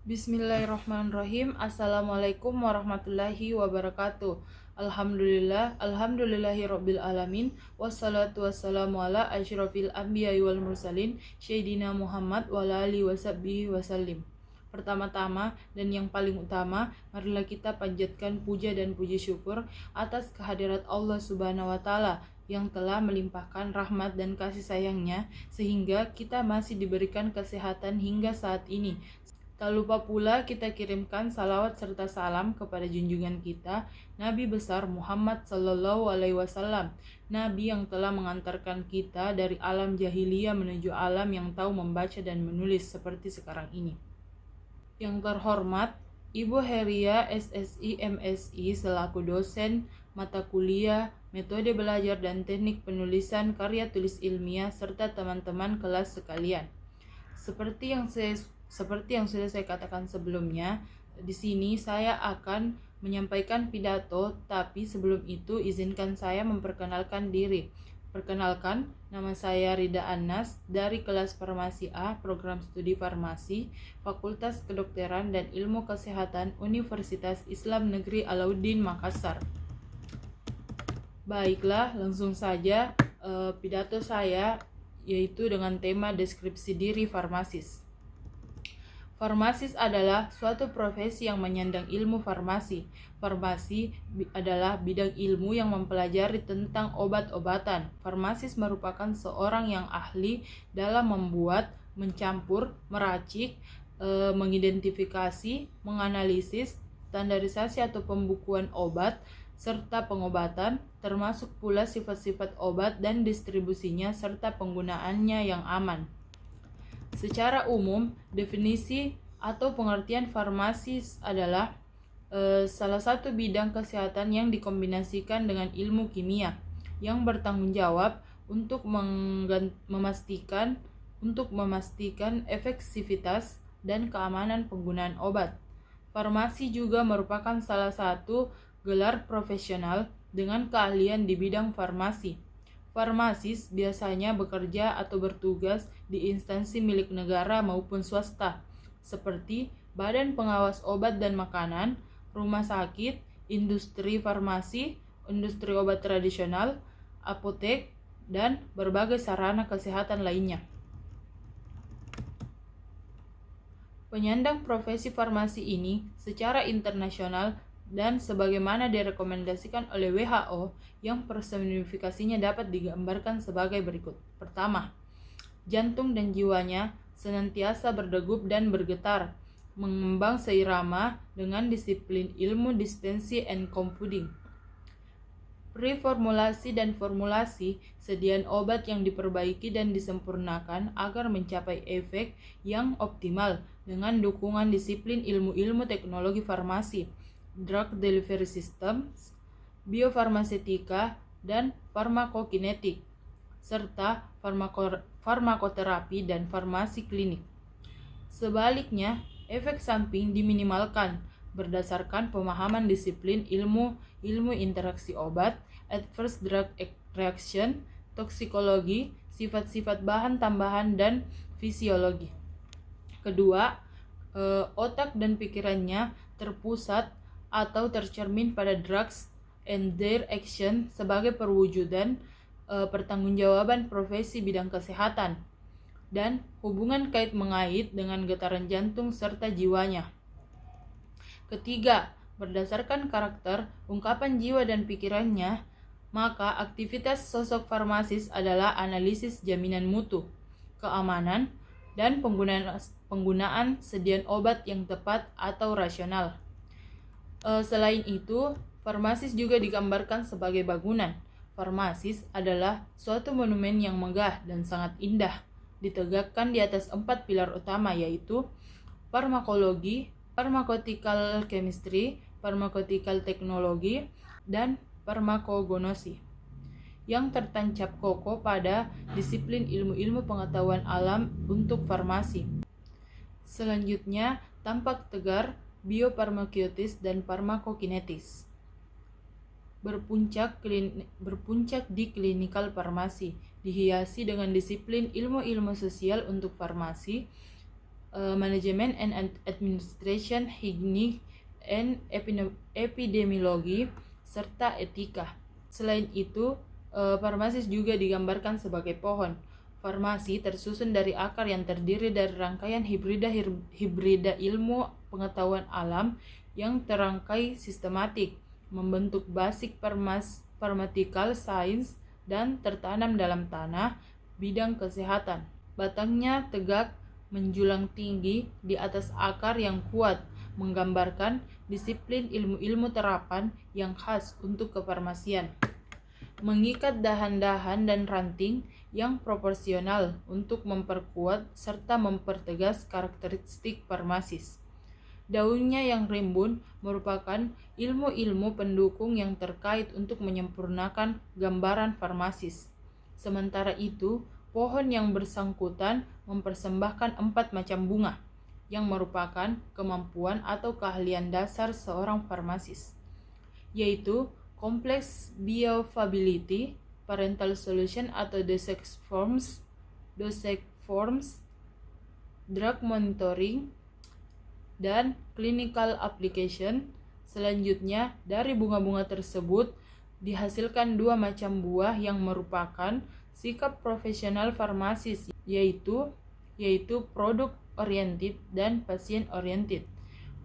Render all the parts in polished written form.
Bismillahirrahmanirrahim. Assalamualaikum warahmatullahi wabarakatuh. Alhamdulillahirabbil alamin. Wassalatu wassalamu ala asyrofil anbiya'i wal mursalin Sayyidina Muhammad wa ala alihi washabbihi wasallim. Pertama-tama dan yang paling utama, marilah kita panjatkan puja dan puji syukur atas kehadirat Allah Subhanahu wa taala yang telah melimpahkan rahmat dan kasih sayangnya sehingga kita masih diberikan kesehatan hingga saat ini. Tak lupa pula kita kirimkan salawat serta salam kepada junjungan kita, Nabi besar Muhammad Sallallahu Alaihi Wasallam, Nabi yang telah mengantarkan kita dari alam jahiliyah menuju alam yang tahu membaca dan menulis seperti sekarang ini. Yang terhormat, Ibu Heria SSI MSI selaku dosen mata kuliah, metode belajar dan teknik penulisan karya tulis ilmiah serta teman-teman kelas sekalian. Seperti yang sudah saya katakan sebelumnya, di sini saya akan menyampaikan pidato, tapi sebelum itu izinkan saya memperkenalkan diri. Perkenalkan, nama saya Rida Anas dari kelas Farmasi A, Program Studi Farmasi, Fakultas Kedokteran dan Ilmu Kesehatan Universitas Islam Negeri Alauddin Makassar. Baiklah, langsung saja pidato saya, yaitu dengan tema deskripsi diri farmasis. Farmasis adalah suatu profesi yang menyandang ilmu farmasi. Farmasi adalah bidang ilmu yang mempelajari tentang obat-obatan. Farmasis merupakan seorang yang ahli dalam membuat, mencampur, meracik, mengidentifikasi, menganalisis, standarisasi atau pembukuan obat, serta pengobatan, termasuk pula sifat-sifat obat dan distribusinya serta penggunaannya yang aman. Secara umum, definisi atau pengertian farmasis adalah salah satu bidang kesehatan yang dikombinasikan dengan ilmu kimia yang bertanggung jawab untuk memastikan efektivitas dan keamanan penggunaan obat. Farmasi juga merupakan salah satu gelar profesional dengan keahlian di bidang farmasi. Farmasis biasanya bekerja atau bertugas di instansi milik negara maupun swasta, seperti Badan Pengawas Obat dan Makanan, rumah sakit, industri farmasi, industri obat tradisional, apotek, dan berbagai sarana kesehatan lainnya. Penyandang profesi farmasi ini secara internasional dan sebagaimana direkomendasikan oleh WHO yang personifikasinya dapat digambarkan sebagai berikut. Pertama, jantung dan jiwanya senantiasa berdegup dan bergetar, mengembang seirama dengan disiplin ilmu dispensing and compounding. Preformulasi dan formulasi, sediaan obat yang diperbaiki dan disempurnakan agar mencapai efek yang optimal dengan dukungan disiplin ilmu-ilmu teknologi farmasi, drug delivery systems, biofarmasetika, dan farmakokinetik, serta farmakoterapi dan farmasi klinik. Sebaliknya, efek samping diminimalkan berdasarkan pemahaman disiplin ilmu interaksi obat, adverse drug reaction, toksikologi, sifat-sifat bahan tambahan, dan fisiologi. Kedua, otak dan pikirannya terpusat atau tercermin pada drugs and their action sebagai perwujudan pertanggungjawaban profesi bidang kesehatan dan hubungan kait-mengait dengan getaran jantung serta jiwanya. Ketiga, berdasarkan karakter, ungkapan jiwa dan pikirannya, maka aktivitas sosok farmasis adalah analisis jaminan mutu, keamanan, dan penggunaan sediaan obat yang tepat atau rasional. Selain itu, farmasis juga digambarkan sebagai bangunan. Farmasis adalah suatu monumen yang megah dan sangat indah, ditegakkan di atas 4 pilar utama, yaitu farmakologi, pharmaceutical chemistry, pharmaceutical technology, dan farmakognosi, yang tertancap kokoh pada disiplin ilmu-ilmu pengetahuan alam untuk farmasi. Selanjutnya, tampak tegar biofarmakeutis dan farmakokinetis. Berpuncak di klinikal farmasi, dihiasi dengan disiplin ilmu-ilmu sosial untuk farmasi, Management and Administration, Hygiene and Epidemiologi, serta etika. Selain itu, farmasis juga digambarkan sebagai pohon. Farmasi tersusun dari akar yang terdiri dari rangkaian hibrida ilmu pengetahuan alam yang terangkai sistematik, membentuk basic pharmaceutical science dan tertanam dalam tanah, bidang kesehatan. Batangnya tegak menjulang tinggi di atas akar yang kuat, menggambarkan disiplin ilmu-ilmu terapan yang khas untuk kefarmasian. Mengikat dahan-dahan dan ranting yang proporsional untuk memperkuat serta mempertegas karakteristik farmasis. Daunnya yang rimbun merupakan ilmu-ilmu pendukung yang terkait untuk menyempurnakan gambaran farmasis. Sementara itu, pohon yang bersangkutan mempersembahkan 4 macam bunga, yang merupakan kemampuan atau keahlian dasar seorang farmasis, yaitu Complex Bioavailability, Parental Solution atau dosage forms, Drug Monitoring, dan Clinical Application. Selanjutnya, dari bunga-bunga tersebut dihasilkan 2 macam buah yang merupakan sikap profesional farmasis, yaitu product oriented dan patient oriented.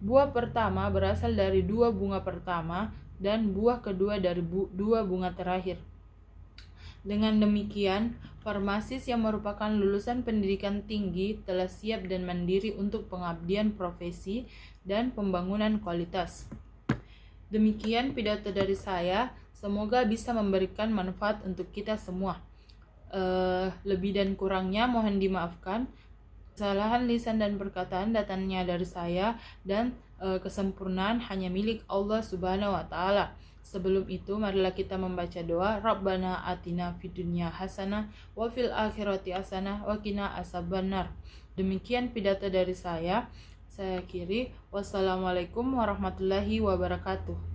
Buah pertama berasal dari 2 bunga pertama dan buah kedua dari 2 bunga terakhir. Dengan demikian, farmasis yang merupakan lulusan pendidikan tinggi telah siap dan mandiri untuk pengabdian profesi dan pembangunan kualitas. Demikian pidato dari saya, semoga bisa memberikan manfaat untuk kita semua. Lebih dan kurangnya mohon dimaafkan. Kesalahan lisan dan perkataan datangnya dari saya, dan kesempurnaan hanya milik Allah Subhanahu wa Ta'ala. Sebelum itu, marilah kita membaca doa. Rabbana atina fid dunya hasanah wa fil akhirati hasanah wa qina azabannar. Demikian pidato dari saya. Saya akhiri. Wassalamualaikum warahmatullahi wabarakatuh.